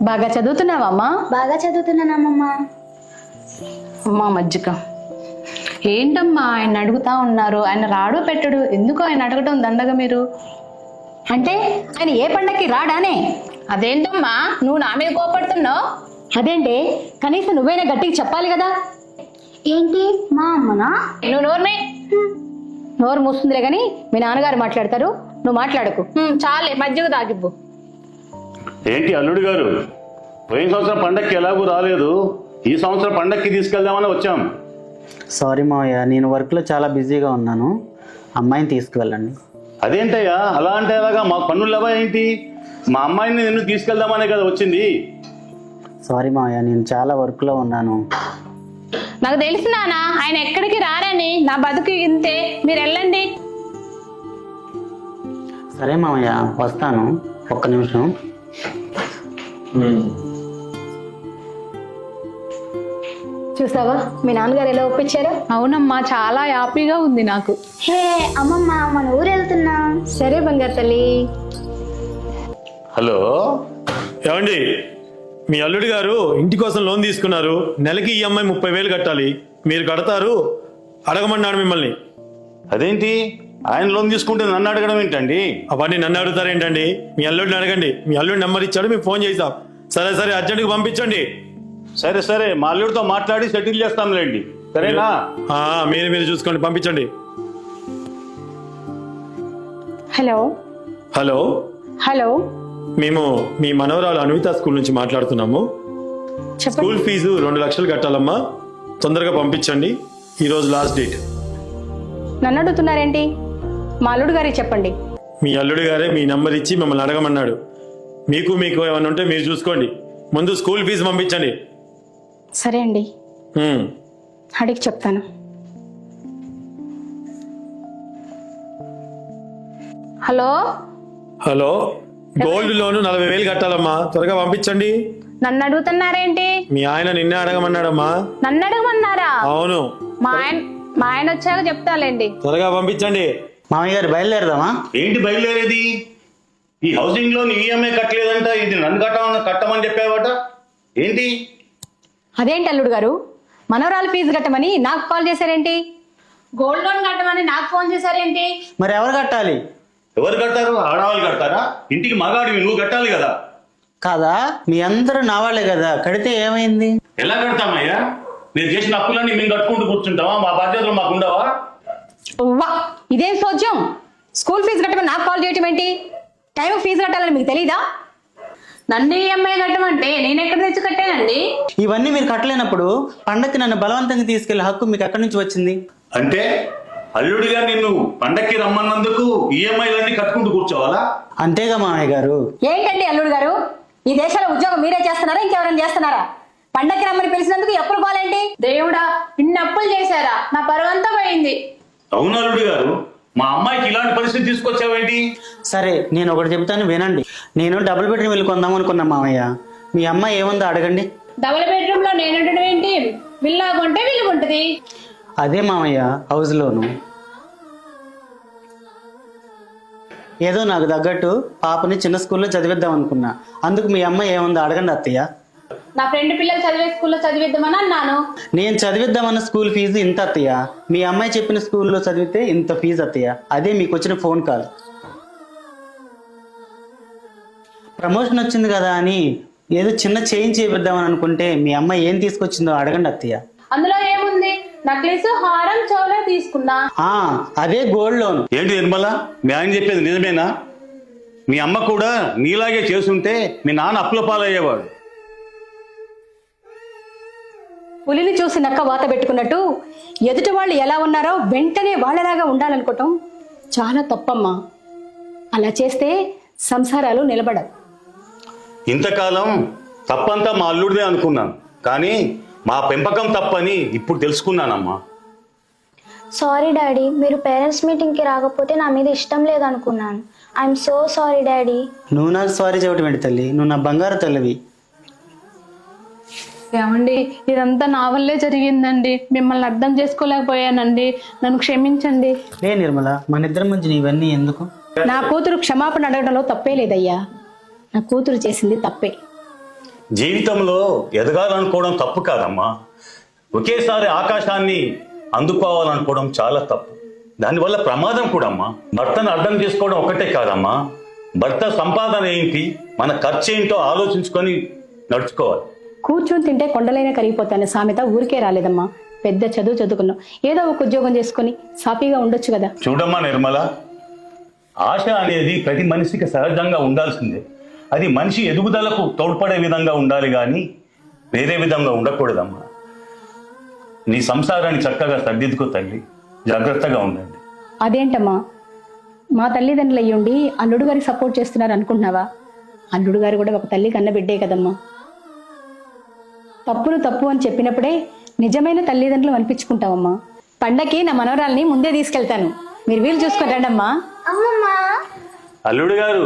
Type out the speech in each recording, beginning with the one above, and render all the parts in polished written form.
బాగా చదువుతున్నావమ్మా? బాగా చదువుతున్నానమ్మా. అమ్మా మజ్జిగ. ఏంటమ్మా ఆయన అడుగుతా ఉన్నారు, ఆయన రాడు పెట్టడు, ఎందుకు ఆయన అడగటం దండగా మీరు? అంటే ఆయన ఏ పండక్కి రాడానే? అదేంటమ్మా నువ్వు నా మీద కోపడుతున్నావు? అదేంటి, కనీసం నువ్వైనా గట్టిగా చెప్పాలి కదా. ఏంటి మా అమ్మనా? నువ్వు నోరు మూస్తుందిలే గాని మీ నాన్నగారు మాట్లాడతారు, నువ్వు మాట్లాడకు. చాలే మజ్జిగ తాగిబ్బు. ఏంటి అల్లుడు గారు, పోయిన సంవత్సరం పండక్కి ఎలాగూ రాలేదు, ఈ సంవత్సరం పండక్కి తీసుకెళ్దామని వచ్చాం. సారీ మావయ్య, నేను వర్క్లో చాలా బిజీగా ఉన్నాను, అమ్మాయిని తీసుకువెళ్ళండి. అదేంటయ్యా అలా అంటే ఎలాగా, మాకు పన్నులు లేవా ఏంటి? మా అమ్మాయిని నిన్ను తీసుకెళ్దామనే కదా వచ్చింది. సారీ మావయ్య, నేను చాలా వర్క్లో ఉన్నాను. నాకు తెలుసు నాన్న ఆయన ఎక్కడికి రారని, నా బతుకు ఇంతే, మీరు వెళ్ళండి. సరే మావయ్య, వస్తాను, ఒక్క నిమిషం. చూసావా మీ నాన్నగారు ఎలా ఒప్పించారు? అవునమ్మా, చాలా హ్యాపీగా ఉంది నాకు. హే అమ్మమ్మ, మన ఊరు వెళ్తున్నాం. సరే బంగారు తల్లి. హలో, ఏమండి, మీ అల్లుడి గారు ఇంటి కోసం లోన్ తీసుకున్నారు, నెలకి ఈఎంఐ 30,000 కట్టాలి, మీరు కడతారు? అడగమన్నాడు మిమ్మల్ని. అదేంటి ఆయన లోన్ తీసుకుంటే నన్ను అడగడం ఏంటండి? అవన్నీ నన్ను అడుగుతారేంటండి? మీ అల్లుడిని అడగండి, మీ అల్లుడి నెంబర్ ఇచ్చాడు, మేము ఫోన్ చేసాం. సరే సరే, అర్జెంట్గా పంపించండి. సరే సరే, మా అల్లుడితో మాట్లాడి సెటిల్ చేస్తాంలేండి, సరేనా? మీరు చూసుకోండి, పంపించండి. హలో హలో హలో మేము మీ మనవరాలు అన్విత స్కూల్ నుంచి మాట్లాడుతున్నాము. చెప్పండి. స్కూల్ ఫీజు 2 లక్షలు కట్టాలమ్మా, తొందరగా పంపించండి, ఈరోజు లాస్ట్ డేట్. నన్ను అడుగుతున్నారేంటి? మా అల్లుడు గారికి చెప్పండి. మీ అల్లుడి గారే మీ నెంబర్ ఇచ్చి మిమ్మల్ని అడగమన్నాడు. మీకు ఏమైనా ఉంటే మీరు చూసుకోండి, ముందు స్కూల్ ఫీజు పంపించండి. సరే అండి, అడిగి చెప్తాను. హలో హలో, గోల్డ్ లోన్ 40,000 కట్టాలమ్మా, త్వరగా పంపించండి. నన్ను అడుగుతున్నారేంటి? మీ ఆయన నిన్నే అడగమన్నాడమ్మా. నన్ను అడగమన్నారా? అవును, మా ఆయన వచ్చాక చెప్తాలేండి. త్వరగా పంపించండి. మామయ్య గారు బయలుదేరదామా? ఏంటి బయలుదేరేది? ఈ హౌసింగ్ లోన్ ఈఎంఐ కట్టలేదంట, ఇది నన్ను కట్టమని చెప్పావట, ఏంటి? అదేంటి అల్లుడు గారు, మనవరాలు ఫీజు కట్టమని నాకు కాల్ చేశారేంటి? గోల్డ్ లోన్ కట్టమని నాకు ఫోన్ చేశారేంటి? మరి ఎవరు కట్టాలి? ఎవరు కడతారు? ఆడవాళ్ళు కడతారా? ఇంటికి మగాడివి నువ్వు కట్టాలి కదా. కాదా, మీ అందరూ నా వాళ్ళే కదా, కడితే ఏమైంది? ఎలా కడతామయ్యా? మీరు చేసిన అప్పులన్నీ మేము కట్టుకుంటూ కూర్చుంటావా? మా బాధ్యతలు మాకు ఉండవా? వా, ఇదేం సోద్యం? స్కూల్ ఫీజు కట్టమని నాకు కాల్ చేయటం ఏంటి? టైం ఫీజు కట్టాలని మీకు తెలీదా? నన్ను ఈఎంఐ కట్టమంటే నేను ఎక్కడ తెచ్చి కట్టానండి? ఇవన్నీ మీరు కట్టలేనప్పుడు పండక్కి నన్ను బలవంతంగా తీసుకెళ్లే హక్కు మీకు ఎక్కడి నుంచి వచ్చింది? అంటే అల్లుడిగా నిన్ను పండక్కి రమ్మన్నందుకు ఈఎంఐలన్నీ కట్టుకుంటూ కూర్చోవాలా? అంతేగా మామయ్య గారు. ఏంటండి అల్లుడు గారు, ఈ దేశంలో ఉద్యోగం మీరే చేస్తున్నారా, ఇంకెవరైనా చేస్తున్నారా? పండక్కి రమ్మని పిలిచినందుకు ఎప్పుడు పోలేంటి? దేవుడా, ఇన్ని అప్పులు చేశారా? నా పరువంతా పోయింది. అవును అల్లుడు గారు, మా అమ్మాయికి ఇలాంటి పరిస్థితి తీసుకొచ్చావేంటి? సరే, నేను ఒకటి చెప్తాను వినండి. నేను డబుల్ బెడ్రూమ్ వెళ్ళి కొందాం అనుకున్నా మామయ్య, మీ అమ్మాయి ఏముందో అడగండి. డబుల్ బెడ్రూమ్ లో నేను ఉండడం ఏంటి? విల్లా కొంటే విల్లు ఉంటుంది. అదే మామయ్య, హౌస్ లోను. ఏదో నాకు తగ్గట్టు పాపని చిన్న స్కూల్లో చదివిద్దాం అనుకున్నా, అందుకు మీ అమ్మాయి ఏముందో అడగండి అత్తయ్య. నా ఫ్రెండ్ పిల్లలు చదివే స్కూల్లో చదివిద్దామని అన్నాను. నేను చదివిద్దామన్న స్కూల్ ఫీజు ఇంత అత్తయ్య, మీ అమ్మాయి చెప్పిన స్కూల్లో చదివితే ఇంత ఫీజు అత్తయ్య. అదే మీకు వచ్చిన ఫోన్ కాల్. ప్రమోషన్ వచ్చింది కదా అని ఏదో చిన్న చేంజ్ చేపిద్దామని అనుకుంటే మీ అమ్మాయి ఏం తీసుకొచ్చిందో అడగండి అత్తయ్య. అందులో ఏముంది? నక్లీస్, హారం, చోలా తీసుకున్నా. అదే గోల్డ్ లోన్. ఏంటి నిర్మల, మీ ఆయన చెప్పేది నిజమేనా? మీ అమ్మ కూడా నీలాగే చేసుంటే మీ నాన్న అప్పుల పాలయ్యేవాడు. పులిని చూసి నక్క వాత పెట్టుకున్నట్టు ఎదుటి వాళ్ళు ఎలా ఉన్నారో వెంటనే వాళ్ళలాగా ఉండాలనుకోవటం చాలా తప్పమ్మా. అలా చేస్తే సంసారాలు నిలబడవు. ఇంతకాలం తప్పంతా మా అల్లుడిదే అనుకున్నాను, కానీ మా పెంపకం తప్పని ఇప్పుడు తెలుసుకున్నానమ్మా. సారీ డాడీ, మీరు పేరెంట్స్ మీటింగ్కి రాకపోతే నా మీద ఇష్టం లేదనుకున్నాను. I'm so sorry daddy. నువ్వు నాకు సారీ చెప్పడం ఏంటి తల్లి, నువ్వు నా బంగారు తల్లివి. ఏమండి, ఇదంతా నా వల్లే జరిగిందండి, మిమ్మల్ని అర్థం చేసుకోలేకపోయానండి, నన్ను క్షమించండి. లే నిర్మల, మన ఇద్దరి మధ్య ఇవన్నీ ఎందుకు? నా కూతురు క్షమాపణ అడగడంలో తప్పే లేదయ్యా, నా కూతురు చేసింది తప్పే. జీవితంలో ఎదగాలనుకోవడం తప్పు కాదమ్మా. ఒకేసారి ఆకాశాన్ని అందుకోవాలనుకోవడం చాలా తప్పు. దానివల్ల ప్రమాదం కూడా అమ్మా. భర్తను అర్థం చేసుకోవడం ఒకటే కాదమ్మా, భర్త సంపాదన ఏంటి, మన ఖర్చు ఏంటో ఆలోచించుకొని నడుచుకోవాలి. కూర్చొని తింటే కొండలైనా కరిగిపోతాను సామెత ఊరికే రాలేదమ్మా. పెద్ద చదువు చదువుకున్నాం, ఏదో ఒక ఉద్యోగం చేసుకుని సాఫీగా ఉండొచ్చు కదా. చూడమ్మా నిర్మల, ఆశ అనేది ప్రతి మనిషికి సహజంగా ఉండాల్సిందే. అది మనిషి ఎదుగుదలకు తోడ్పడే విధంగా ఉండాలి కానీ వేరే విధంగా ఉండకూడదమ్మా. నీ సంసారాన్ని చక్కగా సర్దిద్దుకో తల్లి, జాగ్రత్తగా ఉండండి. అదేంటమ్మా, మా తల్లిదండ్రులు అయ్యుండి అల్లుడు గారికి సపోర్ట్ చేస్తున్నారు అనుకుంటున్నావా? అల్లుడు గారు కూడా ఒక తల్లి కన్న బిడ్డే కదమ్మా. తప్పులు తప్పు అని చెప్పినప్పుడే నిజమైన తల్లిదండ్రులు అనిపించుకుంటావమ్మా. పండక్కి నా మనవరాల్ని ముందే తీసుకెళ్తాను, మీరు వీలు చూసుకొని రండమ్మా. అల్లుడు గారు,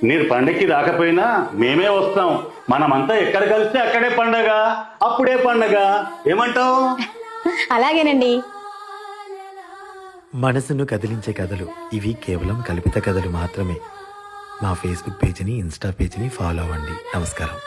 మీరు పండక్కి రాకపోయినా మేమే వస్తాం. మనమంతా ఎక్కడ కలిస్తే అక్కడే పండగ, అప్పుడే పండగ. ఏమంటావు? అలాగేనండి. మనసును కదిలించే కథలు ఇవి కేవలం కల్పిత కథలు మాత్రమే. మా ఫేస్బుక్ పేజీని, ఇన్స్టా పేజీని ఫాలో అవ్వండి. నమస్కారం.